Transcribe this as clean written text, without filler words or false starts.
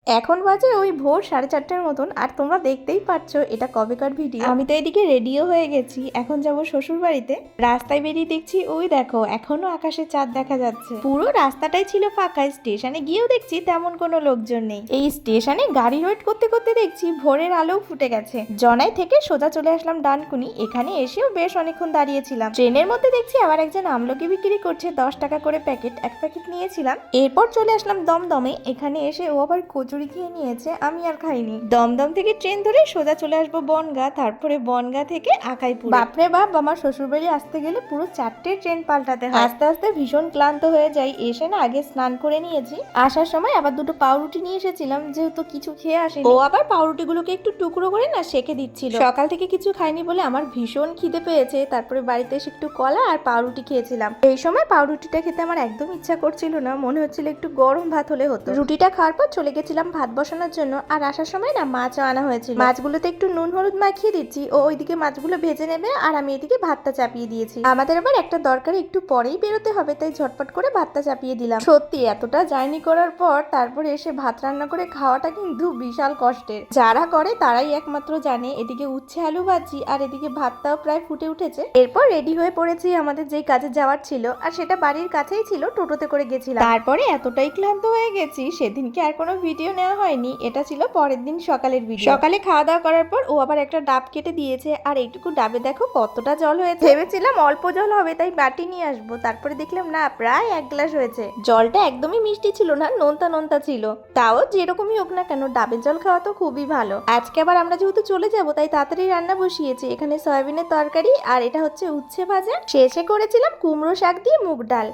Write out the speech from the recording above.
এখন বাজে ওই ভোর 4:30টার মতন, আর তোমরা দেখতেই পাচ্ছো এটা কবেকার ভিডিও। আমি তো এদিকে রেডিও হয়ে গেছি, এখন যাব শ্বশুর বাড়িতে। রাস্তায় বেরিয়ে দেখছি ওই দেখো এখনো আকাশে চাঁদ দেখা যাচ্ছে। পুরো রাস্তাটাই ছিল ফাঁকা। স্টেশনে গিয়েও দেখছি তেমন কোনো লোকজন নেই। এই স্টেশনে গাড়ি ওয়েট করতে করতে দেখছি ভোরের আলো ফুটে গেছে। জনাই থেকে সোজা চলে আসলাম ডানকুনি। এখানে এসেও বেশ অনেকক্ষণ দাঁড়িয়েছিলাম। ট্রেনের মধ্যে দেখছি আবার একজন আমলকি বিক্রি করছে 10 টাকা করে প্যাকেট। এক প্যাকেট নিয়েছিলাম। এরপর চলে আসলাম দমদমে। এখানে এসে ও আবার কচুরি খেয়ে নিয়েছে, আমি আর খাইনি। দমদম থেকে ট্রেন ধরে সোজা চলে আসবো বনগাঁ, তারপরে বনগাঁ থেকে আকাইপুর। বাপরে বাপ, আমার শ্বশুরবাড়ি আসতে গেলে পুরো 4টে ট্রেন পাল্টাতে হয়। আস্তে আস্তে ভীষণ ক্লান্ত হয়ে যাই। এসে না আগে স্নান করে নিয়েছি। আসার সময় আবার দুটো পাউরুটি নিয়ে এসেছিলাম, যেহেতু কিছু খেয়ে আসেনি। ও আবার পাউরুটিগুলোকে একটু টুকরো করে না সেকে দিচ্ছিল। সকাল থেকে কিছু খাইনি বলে আমার ভীষণ খিদে পেয়েছে। তারপরে বাড়িতে এসে একটু কলা আর পাউরুটি খেয়েছিলাম। এই সময় পাউরুটিটা খেতে আমার একদম ইচ্ছা করছিল না, মনে হচ্ছিল একটু গরম ভাত হলে হতো। রুটিটা খাওয়ার পর চলে গেছিলাম ভাত বসানোর জন্য। আর আসার সময় না মাছও আনা হয়েছিল। মাছগুলোতে একটু নুন হলুদ মাখিয়ে দিচ্ছি, ও ওইদিকে মাছগুলো ভেজে নেবে আর আমি এদিকে ভাতটা চাপিয়ে দিয়েছি। আমাদের আবার একটা দরকারে একটু পরেই বেরোতে হবে, তাই ঝটপট করে ভাতটা চাপিয়ে দিলাম। সত্যি এতটা জার্নি করার পর তারপরে এসে ভাত রান্না করে খাওয়াটা কিন্তু বিশাল কষ্টের। যারা করে তারাই একমাত্র জানে। এদিকে উচ্ছে আলু ভাজি আর এদিকে ভাতটাও প্রায় ফুটে উঠেছে। এরপর রেডি হয়ে পড়েছি আমাদের যেই কাজে যাওয়ার ছিল, আর সেটা বাড়ির কাছেই ছিল, টোটোতে করে গেছিলাম। তারপরে এতটাই ক্লান্ত হয়ে গেছি সেদিনকে আর কোনো ভিডিও নেওয়া হয়নি। এটা ছিল পরের দিন সকালের ভিডিও। সকালে খাওয়া দাওয়া করার পর ও আবার একটা ডাব কেটে দিয়েছে, আর এইটুকু ডাবে দেখো কতটা জল হয়েছে। ভেবেছিলাম অল্প জল হবে তাই বাটি নিয়ে আসবো, তারপরে দেখলাম না প্রায় 1 গ্লাস হয়েছে। জলটা একদমই মিষ্টি ছিল না, নোনতা নোনতা ছিল। তাও যেরকমই হোক না কেন ডাবের জল খাওয়া তো খুবই ভালো। আজকে আবার আমরা যেহেতু চলে যাবো তাই তাড়াতাড়ি রান্না বসিয়েছি। এখানে সয়াবিনের তরকারি আর এটা হচ্ছে উচ্ছে ভাজা। শেষে করেছিলাম কুমড়ো শাক দিয়ে মুগ ডাল।